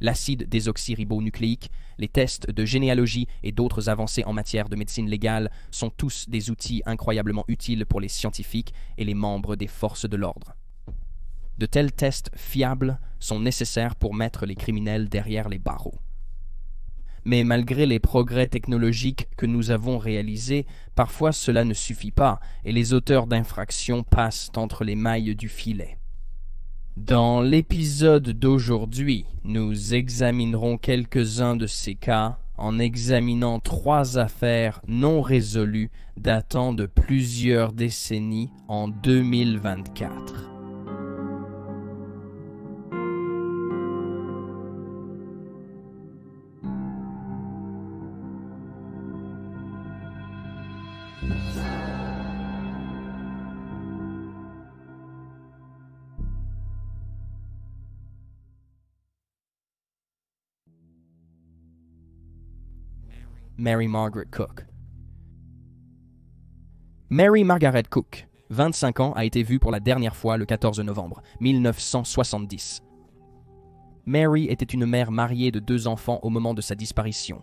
L'acide désoxyribonucléique, les tests de généalogie et d'autres avancées en matière de médecine légale sont tous des outils incroyablement utiles pour les scientifiques et les membres des forces de l'ordre. De tels tests fiables sont nécessaires pour mettre les criminels derrière les barreaux. Mais malgré les progrès technologiques que nous avons réalisés, parfois cela ne suffit pas et les auteurs d'infractions passent entre les mailles du filet. Dans l'épisode d'aujourd'hui, nous examinerons quelques-uns de ces cas en examinant 3 affaires non résolues datant de plusieurs décennies en 2024. Mary Margaret Cook. Mary Margaret Cook, 25 ans, a été vue pour la dernière fois le 14 novembre 1970. Mary était une mère mariée de 2 enfants au moment de sa disparition,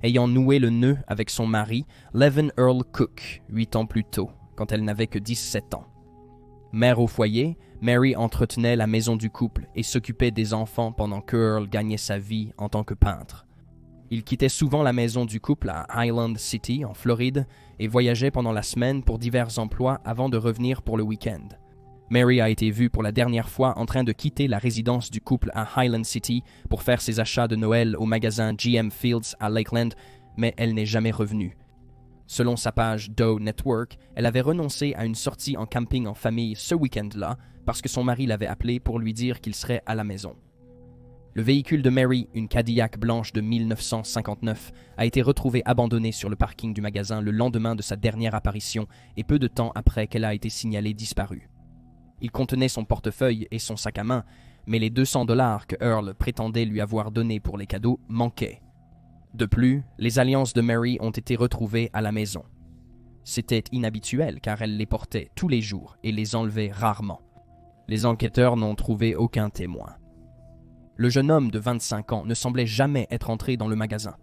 ayant noué le nœud avec son mari, Levin Earl Cook, 8 ans plus tôt, quand elle n'avait que 17 ans. Mère au foyer, Mary entretenait la maison du couple et s'occupait des enfants pendant que Earl gagnait sa vie en tant que peintre. Il quittait souvent la maison du couple à Highland City, en Floride, et voyageait pendant la semaine pour divers emplois avant de revenir pour le week-end. Mary a été vue pour la dernière fois en train de quitter la résidence du couple à Highland City pour faire ses achats de Noël au magasin GM Fields à Lakeland, mais elle n'est jamais revenue. Selon sa page Doe Network, elle avait renoncé à une sortie en camping en famille ce week-end-là parce que son mari l'avait appelé pour lui dire qu'il serait à la maison. Le véhicule de Mary, une Cadillac blanche de 1959, a été retrouvé abandonné sur le parking du magasin le lendemain de sa dernière apparition et peu de temps après qu'elle a été signalée disparue. Il contenait son portefeuille et son sac à main, mais les $200 que Earl prétendait lui avoir donnés pour les cadeaux manquaient. De plus, les alliances de Mary ont été retrouvées à la maison. C'était inhabituel car elle les portait tous les jours et les enlevait rarement. Les enquêteurs n'ont trouvé aucun témoin. Le jeune homme de 25 ans ne semblait jamais être entré dans le magasin.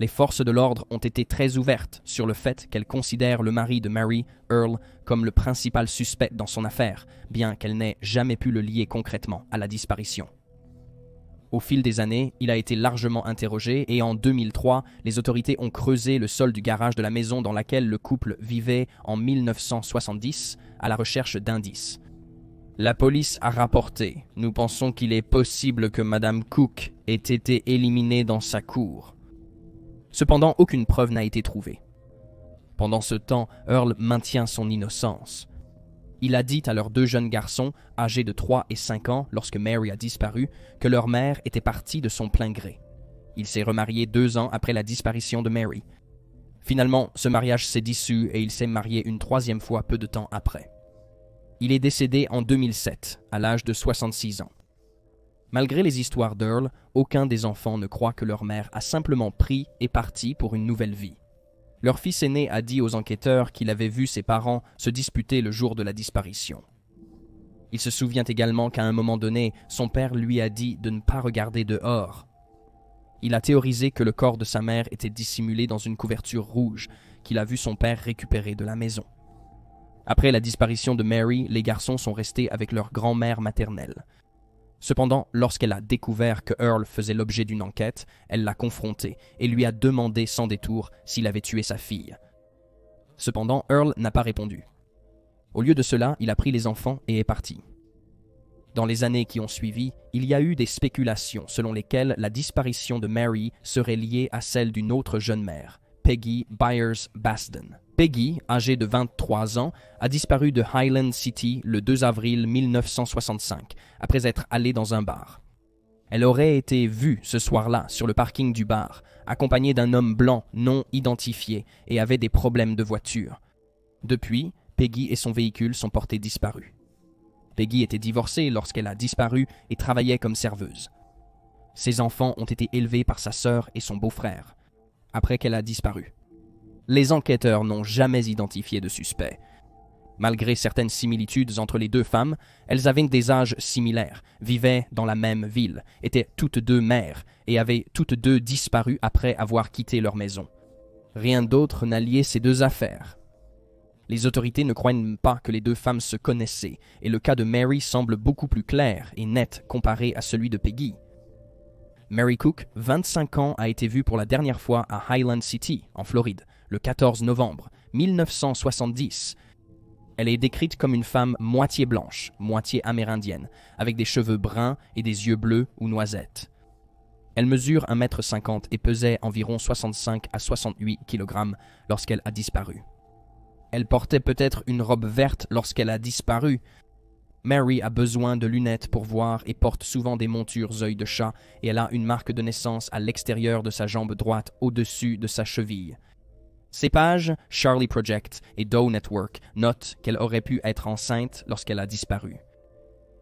Les forces de l'ordre ont été très ouvertes sur le fait qu'elles considèrent le mari de Mary, Earl, comme le principal suspect dans son affaire, bien qu'elle n'ait jamais pu le lier concrètement à la disparition. Au fil des années, il a été largement interrogé et en 2003, les autorités ont creusé le sol du garage de la maison dans laquelle le couple vivait en 1970 à la recherche d'indices. La police a rapporté « Nous pensons qu'il est possible que Madame Cook ait été éliminée dans sa cour. » Cependant, aucune preuve n'a été trouvée. Pendant ce temps, Earl maintient son innocence. Il a dit à leurs 2 jeunes garçons, âgés de 3 et 5 ans lorsque Mary a disparu, que leur mère était partie de son plein gré. Il s'est remarié 2 ans après la disparition de Mary. Finalement, ce mariage s'est dissous et il s'est marié une 3e fois peu de temps après. Il est décédé en 2007, à l'âge de 66 ans. Malgré les histoires d'Earl, aucun des enfants ne croit que leur mère a simplement pris et parti pour une nouvelle vie. Leur fils aîné a dit aux enquêteurs qu'il avait vu ses parents se disputer le jour de la disparition. Il se souvient également qu'à un moment donné, son père lui a dit de ne pas regarder dehors. Il a théorisé que le corps de sa mère était dissimulé dans une couverture rouge qu'il a vu son père récupérer de la maison. Après la disparition de Mary, les garçons sont restés avec leur grand-mère maternelle. Cependant, lorsqu'elle a découvert que Earl faisait l'objet d'une enquête, elle l'a confronté et lui a demandé sans détour s'il avait tué sa fille. Cependant, Earl n'a pas répondu. Au lieu de cela, il a pris les enfants et est parti. Dans les années qui ont suivi, il y a eu des spéculations selon lesquelles la disparition de Mary serait liée à celle d'une autre jeune mère, Peggy Byers Basden. Peggy, âgée de 23 ans, a disparu de Highland City le 2 avril 1965, après être allée dans un bar. Elle aurait été vue ce soir-là sur le parking du bar, accompagnée d'un homme blanc non identifié et avait des problèmes de voiture. Depuis, Peggy et son véhicule sont portés disparus. Peggy était divorcée lorsqu'elle a disparu et travaillait comme serveuse. Ses enfants ont été élevés par sa sœur et son beau-frère, après qu'elle a disparu. Les enquêteurs n'ont jamais identifié de suspect. Malgré certaines similitudes entre les deux femmes, elles avaient des âges similaires, vivaient dans la même ville, étaient toutes deux mères et avaient toutes deux disparu après avoir quitté leur maison. Rien d'autre n'a lié ces deux affaires. Les autorités ne croient pas que les deux femmes se connaissaient, et le cas de Mary semble beaucoup plus clair et net comparé à celui de Peggy. Mary Cook, 25 ans, a été vue pour la dernière fois à Highland City, en Floride, le 14 novembre 1970. Elle est décrite comme une femme moitié blanche, moitié amérindienne, avec des cheveux bruns et des yeux bleus ou noisettes. Elle mesure 1,50 m et pesait environ 65 à 68 kg lorsqu'elle a disparu. Elle portait peut-être une robe verte lorsqu'elle a disparu. Mary a besoin de lunettes pour voir et porte souvent des montures œil de chat et elle a une marque de naissance à l'extérieur de sa jambe droite au-dessus de sa cheville. Ces pages, Charlie Project et Doe Network notent qu'elle aurait pu être enceinte lorsqu'elle a disparu.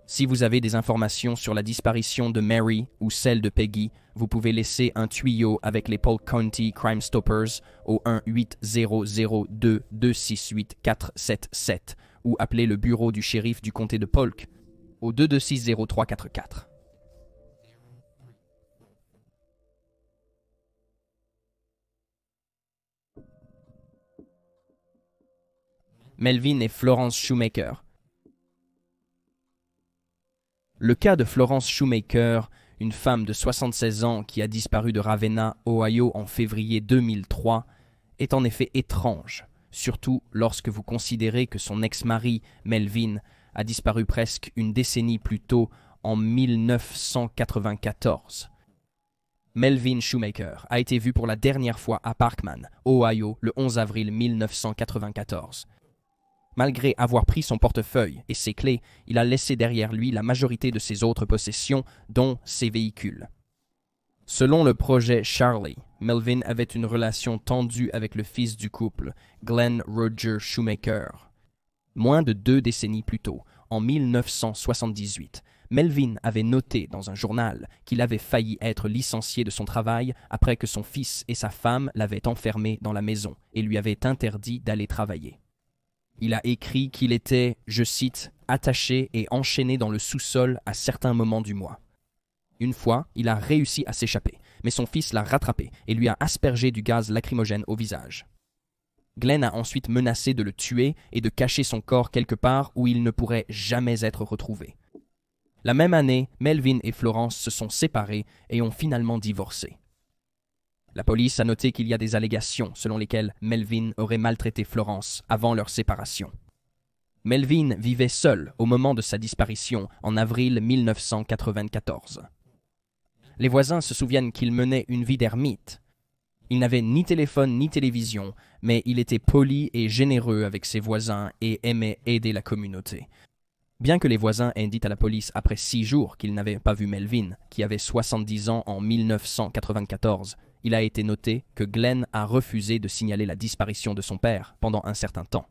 Si vous avez des informations sur la disparition de Mary ou celle de Peggy, vous pouvez laisser un tuyau avec les Polk County Crime Stoppers au 1-800-2-268-477 ou appeler le bureau du shérif du comté de Polk au 226-0344. Melvin et Florence Shoemaker. Le cas de Florence Shoemaker, une femme de 76 ans qui a disparu de Ravenna, Ohio en février 2003, est en effet étrange, surtout lorsque vous considérez que son ex-mari, Melvin, a disparu presque une décennie plus tôt, en 1994. Melvin Shoemaker a été vu pour la dernière fois à Parkman, Ohio, le 11 avril 1994. Malgré avoir pris son portefeuille et ses clés, il a laissé derrière lui la majorité de ses autres possessions, dont ses véhicules. Selon le projet Charlie, Melvin avait une relation tendue avec le fils du couple, Glenn Roger Shoemaker. Moins de 2 décennies plus tôt, en 1978, Melvin avait noté dans un journal qu'il avait failli être licencié de son travail après que son fils et sa femme l'avaient enfermé dans la maison et lui avaient interdit d'aller travailler. Il a écrit qu'il était, je cite, « attaché et enchaîné dans le sous-sol à certains moments du mois ». Une fois, il a réussi à s'échapper, mais son fils l'a rattrapé et lui a aspergé du gaz lacrymogène au visage. Glenn a ensuite menacé de le tuer et de cacher son corps quelque part où il ne pourrait jamais être retrouvé. La même année, Melvin et Florence se sont séparés et ont finalement divorcé. La police a noté qu'il y a des allégations selon lesquelles Melvin aurait maltraité Florence avant leur séparation. Melvin vivait seul au moment de sa disparition en avril 1994. Les voisins se souviennent qu'il menait une vie d'ermite. Il n'avait ni téléphone ni télévision, mais il était poli et généreux avec ses voisins et aimait aider la communauté. Bien que les voisins aient dit à la police après 6 jours qu'ils n'avaient pas vu Melvin, qui avait 70 ans en 1994, il a été noté que Glenn a refusé de signaler la disparition de son père pendant un certain temps.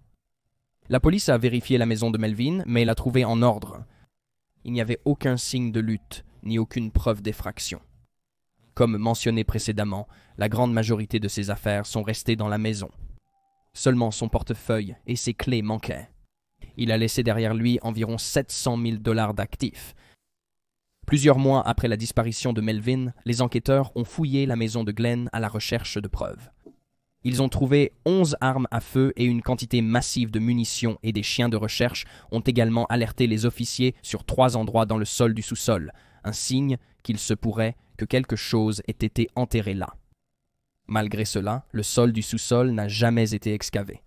La police a vérifié la maison de Melvin, mais l'a trouvée en ordre. Il n'y avait aucun signe de lutte, ni aucune preuve d'effraction. Comme mentionné précédemment, la grande majorité de ses affaires sont restées dans la maison. Seulement son portefeuille et ses clés manquaient. Il a laissé derrière lui environ 700 000 $ d'actifs. Plusieurs mois après la disparition de Melvin, les enquêteurs ont fouillé la maison de Glenn à la recherche de preuves. Ils ont trouvé 11 armes à feu et une quantité massive de munitions et des chiens de recherche ont également alerté les officiers sur 3 endroits dans le sol du sous-sol, un signe qu'il se pourrait que quelque chose ait été enterré là. Malgré cela, le sol du sous-sol n'a jamais été excavé.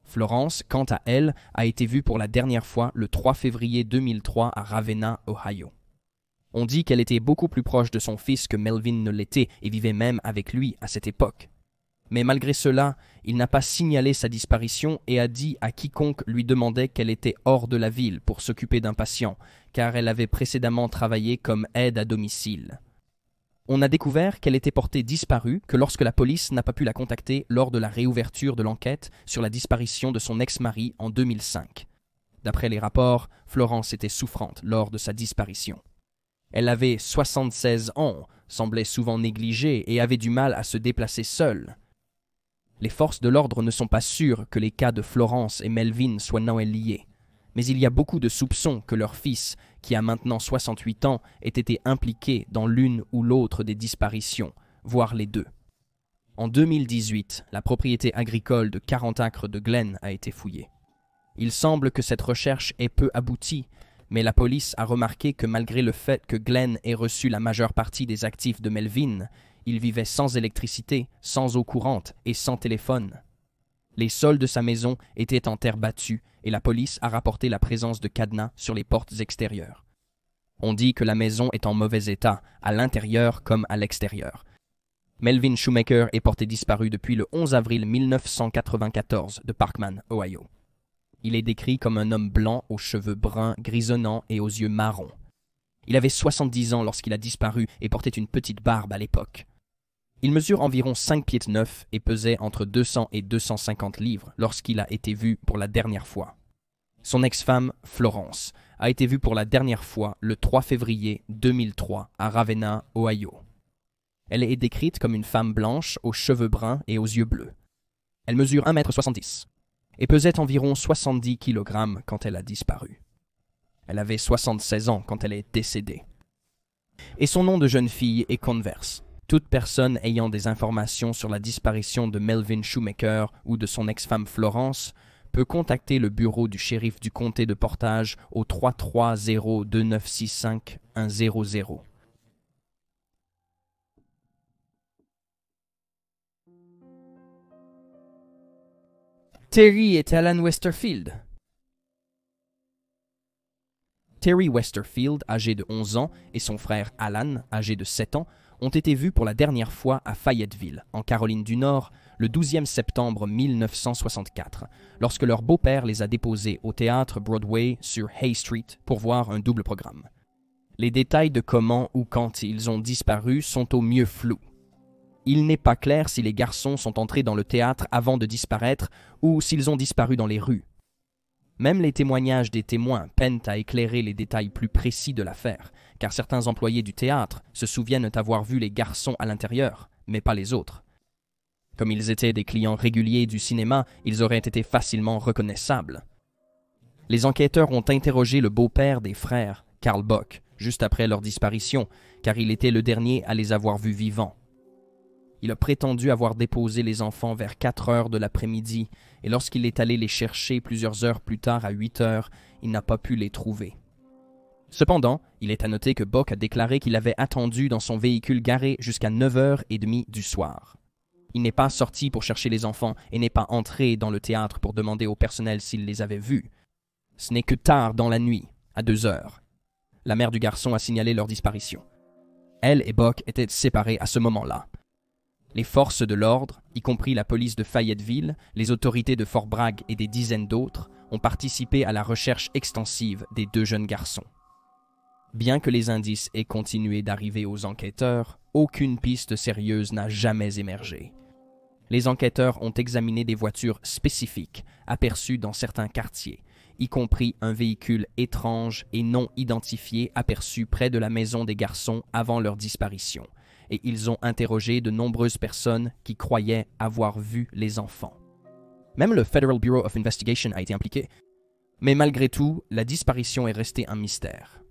Florence, quant à elle, a été vue pour la dernière fois le 3 février 2003 à Ravenna, Ohio. On dit qu'elle était beaucoup plus proche de son fils que Melvin ne l'était et vivait même avec lui à cette époque. Mais malgré cela, il n'a pas signalé sa disparition et a dit à quiconque lui demandait qu'elle était hors de la ville pour s'occuper d'un patient, car elle avait précédemment travaillé comme aide à domicile. On a découvert qu'elle était portée disparue que lorsque la police n'a pas pu la contacter lors de la réouverture de l'enquête sur la disparition de son ex-mari en 2005. D'après les rapports, Florence était souffrante lors de sa disparition. Elle avait 76 ans, semblait souvent négligée et avait du mal à se déplacer seule. Les forces de l'ordre ne sont pas sûres que les cas de Florence et Melvin soient liés, mais il y a beaucoup de soupçons que leur fils, qui a maintenant 68 ans, ait été impliqué dans l'une ou l'autre des disparitions, voire les deux. En 2018, la propriété agricole de 40 acres de Glen a été fouillée. Il semble que cette recherche ait peu abouti, mais la police a remarqué que malgré le fait que Glen ait reçu la majeure partie des actifs de Melvin, il vivait sans électricité, sans eau courante et sans téléphone. Les sols de sa maison étaient en terre battue et la police a rapporté la présence de cadenas sur les portes extérieures. On dit que la maison est en mauvais état, à l'intérieur comme à l'extérieur. Melvin Shoemaker est porté disparu depuis le 11 avril 1994 de Parkman, Ohio. Il est décrit comme un homme blanc aux cheveux bruns, grisonnants et aux yeux marrons. Il avait 70 ans lorsqu'il a disparu et portait une petite barbe à l'époque. Il mesure environ 5 pieds 9 et pesait entre 200 et 250 livres lorsqu'il a été vu pour la dernière fois. Son ex-femme, Florence, a été vue pour la dernière fois le 3 février 2003 à Ravenna, Ohio. Elle est décrite comme une femme blanche aux cheveux bruns et aux yeux bleus. Elle mesure 1,70 m et pesait environ 70 kg quand elle a disparu. Elle avait 76 ans quand elle est décédée. Et son nom de jeune fille est Converse. Toute personne ayant des informations sur la disparition de Melvin Shoemaker ou de son ex-femme Florence peut contacter le bureau du shérif du comté de Portage au 330-2965-100. Terry et Alan Westerfield. Terry Westerfield, âgé de 11 ans, et son frère Alan, âgé de 7 ans, ont été vus pour la dernière fois à Fayetteville, en Caroline du Nord, le 12 septembre 1964, lorsque leur beau-père les a déposés au théâtre Broadway sur Hay Street pour voir un double programme. Les détails de comment ou quand ils ont disparu sont au mieux flous. Il n'est pas clair si les garçons sont entrés dans le théâtre avant de disparaître ou s'ils ont disparu dans les rues. Même les témoignages des témoins peinent à éclairer les détails plus précis de l'affaire, car certains employés du théâtre se souviennent avoir vu les garçons à l'intérieur, mais pas les autres. Comme ils étaient des clients réguliers du cinéma, ils auraient été facilement reconnaissables. Les enquêteurs ont interrogé le beau-père des frères, Carl Bock, juste après leur disparition, car il était le dernier à les avoir vus vivants. Il a prétendu avoir déposé les enfants vers 4 heures de l'après-midi, et lorsqu'il est allé les chercher plusieurs heures plus tard à 8 heures, il n'a pas pu les trouver. Cependant, il est à noter que Bock a déclaré qu'il avait attendu dans son véhicule garé jusqu'à 9h30 du soir. Il n'est pas sorti pour chercher les enfants et n'est pas entré dans le théâtre pour demander au personnel s'il les avait vus. Ce n'est que tard dans la nuit, à 2 heures. La mère du garçon a signalé leur disparition. Elle et Bock étaient séparés à ce moment-là. Les forces de l'ordre, y compris la police de Fayetteville, les autorités de Fort Bragg et des dizaines d'autres, ont participé à la recherche extensive des 2 jeunes garçons. Bien que les indices aient continué d'arriver aux enquêteurs, aucune piste sérieuse n'a jamais émergé. Les enquêteurs ont examiné des voitures spécifiques aperçues dans certains quartiers, y compris un véhicule étrange et non identifié aperçu près de la maison des garçons avant leur disparition, et ils ont interrogé de nombreuses personnes qui croyaient avoir vu les enfants. Même le Federal Bureau of Investigation a été impliqué, mais malgré tout, la disparition est restée un mystère.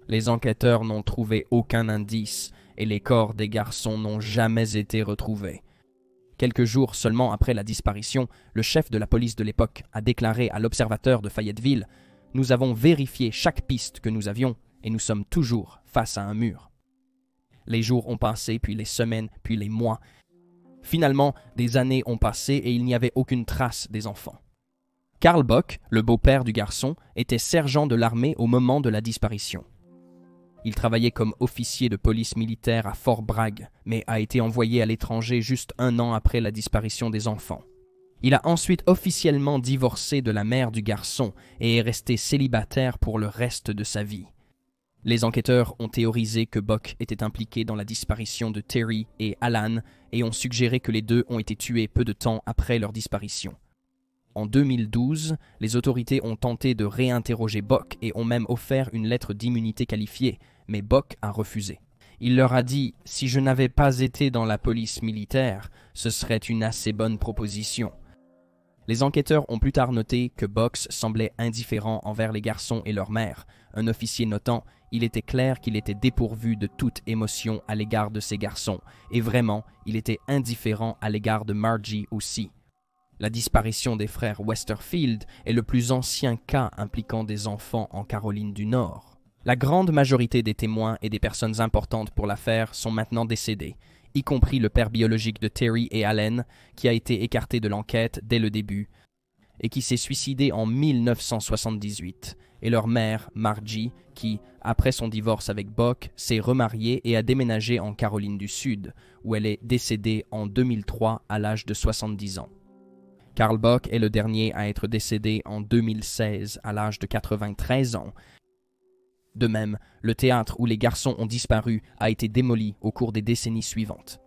Les enquêteurs n'ont trouvé aucun indice et les corps des garçons n'ont jamais été retrouvés. Quelques jours seulement après la disparition, le chef de la police de l'époque a déclaré à l'Observateur de Fayetteville « Nous avons vérifié chaque piste que nous avions et nous sommes toujours face à un mur. » Les jours ont passé, puis les semaines, puis les mois. Finalement, des années ont passé et il n'y avait aucune trace des enfants. Carl Bock, le beau-père du garçon, était sergent de l'armée au moment de la disparition. Il travaillait comme officier de police militaire à Fort Bragg, mais a été envoyé à l'étranger juste 1 an après la disparition des enfants. Il a ensuite officiellement divorcé de la mère du garçon et est resté célibataire pour le reste de sa vie. Les enquêteurs ont théorisé que Bock était impliqué dans la disparition de Terry et Alan et ont suggéré que les deux ont été tués peu de temps après leur disparition. En 2012, les autorités ont tenté de réinterroger Bock et ont même offert une lettre d'immunité qualifiée, mais Bock a refusé. Il leur a dit « Si je n'avais pas été dans la police militaire, ce serait une assez bonne proposition. » Les enquêteurs ont plus tard noté que Box semblait indifférent envers les garçons et leur mère, un officier notant « Il était clair qu'il était dépourvu de toute émotion à l'égard de ces garçons, et vraiment, il était indifférent à l'égard de Margie aussi. » La disparition des frères Westerfield est le plus ancien cas impliquant des enfants en Caroline du Nord. La grande majorité des témoins et des personnes importantes pour l'affaire sont maintenant décédés, y compris le père biologique de Terry et Allen, qui a été écarté de l'enquête dès le début, et qui s'est suicidé en 1978, et leur mère, Margie, qui, après son divorce avec Bock, s'est remariée et a déménagé en Caroline du Sud, où elle est décédée en 2003 à l'âge de 70 ans. Carl Bock est le dernier à être décédé en 2016 à l'âge de 93 ans. De même, le théâtre où les garçons ont disparu a été démoli au cours des décennies suivantes.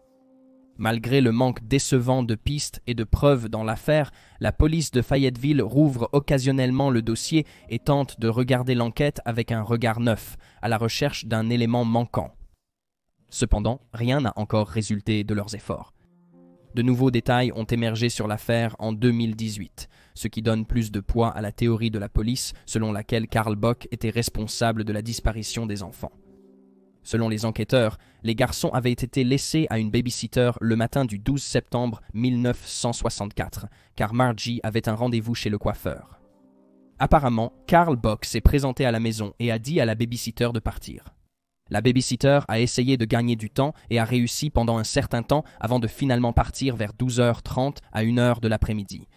Malgré le manque décevant de pistes et de preuves dans l'affaire, la police de Fayetteville rouvre occasionnellement le dossier et tente de regarder l'enquête avec un regard neuf, à la recherche d'un élément manquant. Cependant, rien n'a encore résulté de leurs efforts. De nouveaux détails ont émergé sur l'affaire en 2018, ce qui donne plus de poids à la théorie de la police selon laquelle Carl Bock était responsable de la disparition des enfants. Selon les enquêteurs, les garçons avaient été laissés à une babysitter le matin du 12 septembre 1964, car Margie avait un rendez-vous chez le coiffeur. Apparemment, Carl Bock s'est présenté à la maison et a dit à la babysitter de partir. La babysitter a essayé de gagner du temps et a réussi pendant un certain temps avant de finalement partir vers 12h30 à 1h de l'après-midi.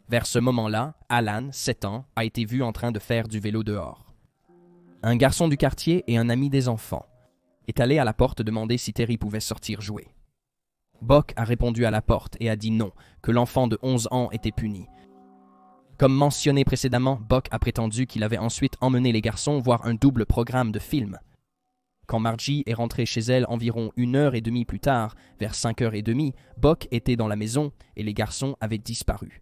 Vers ce moment-là, Alan, 7 ans, a été vu en train de faire du vélo dehors. Un garçon du quartier et un ami des enfants est allé à la porte demander si Terry pouvait sortir jouer. Bock a répondu à la porte et a dit non, que l'enfant de 11 ans était puni. Comme mentionné précédemment, Bock a prétendu qu'il avait ensuite emmené les garçons voir un double programme de film. Quand Margie est rentrée chez elle environ 1h30 plus tard, vers 5h30, Bock était dans la maison et les garçons avaient disparu.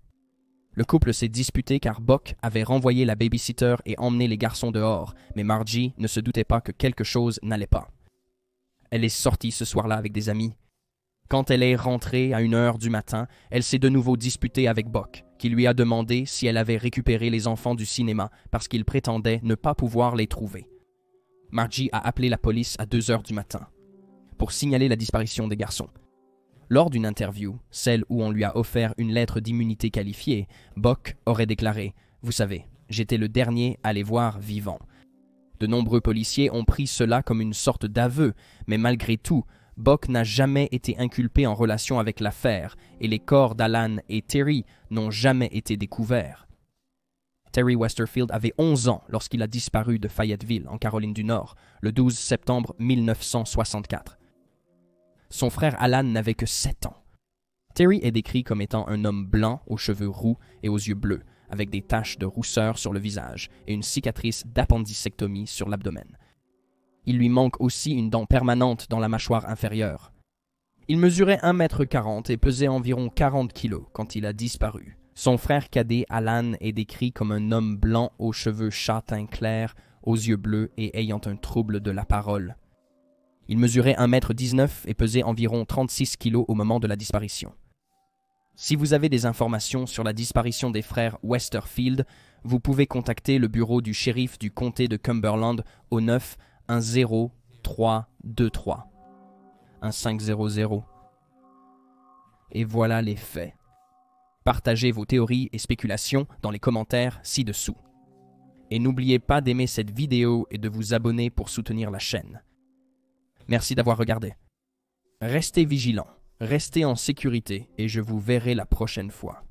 Le couple s'est disputé car Bock avait renvoyé la babysitter et emmené les garçons dehors, mais Margie ne se doutait pas que quelque chose n'allait pas. Elle est sortie ce soir-là avec des amis. Quand elle est rentrée à 1h du matin, elle s'est de nouveau disputée avec Bock, qui lui a demandé si elle avait récupéré les enfants du cinéma parce qu'il prétendait ne pas pouvoir les trouver. Margie a appelé la police à 2h du matin pour signaler la disparition des garçons. Lors d'une interview, celle où on lui a offert une lettre d'immunité qualifiée, Bock aurait déclaré « Vous savez, j'étais le dernier à les voir vivants. » De nombreux policiers ont pris cela comme une sorte d'aveu, mais malgré tout, Bock n'a jamais été inculpé en relation avec l'affaire et les corps d'Alan et Terry n'ont jamais été découverts. Terry Westerfield avait 11 ans lorsqu'il a disparu de Fayetteville, en Caroline du Nord, le 12 septembre 1964. Son frère Alan n'avait que 7 ans. Terry est décrit comme étant un homme blanc aux cheveux roux et aux yeux bleus, avec des taches de rousseur sur le visage et une cicatrice d'appendicectomie sur l'abdomen. Il lui manque aussi une dent permanente dans la mâchoire inférieure. Il mesurait 1,40 m et pesait environ 40 kg quand il a disparu. Son frère cadet Alan est décrit comme un homme blanc aux cheveux châtain clair, aux yeux bleus et ayant un trouble de la parole. Il mesurait 1,19 m et pesait environ 36 kg au moment de la disparition. Si vous avez des informations sur la disparition des frères Westerfield, vous pouvez contacter le bureau du shérif du comté de Cumberland au 9 10 323 1500. Et voilà les faits. Partagez vos théories et spéculations dans les commentaires ci-dessous. Et n'oubliez pas d'aimer cette vidéo et de vous abonner pour soutenir la chaîne. Merci d'avoir regardé. Restez vigilants, restez en sécurité et je vous verrai la prochaine fois.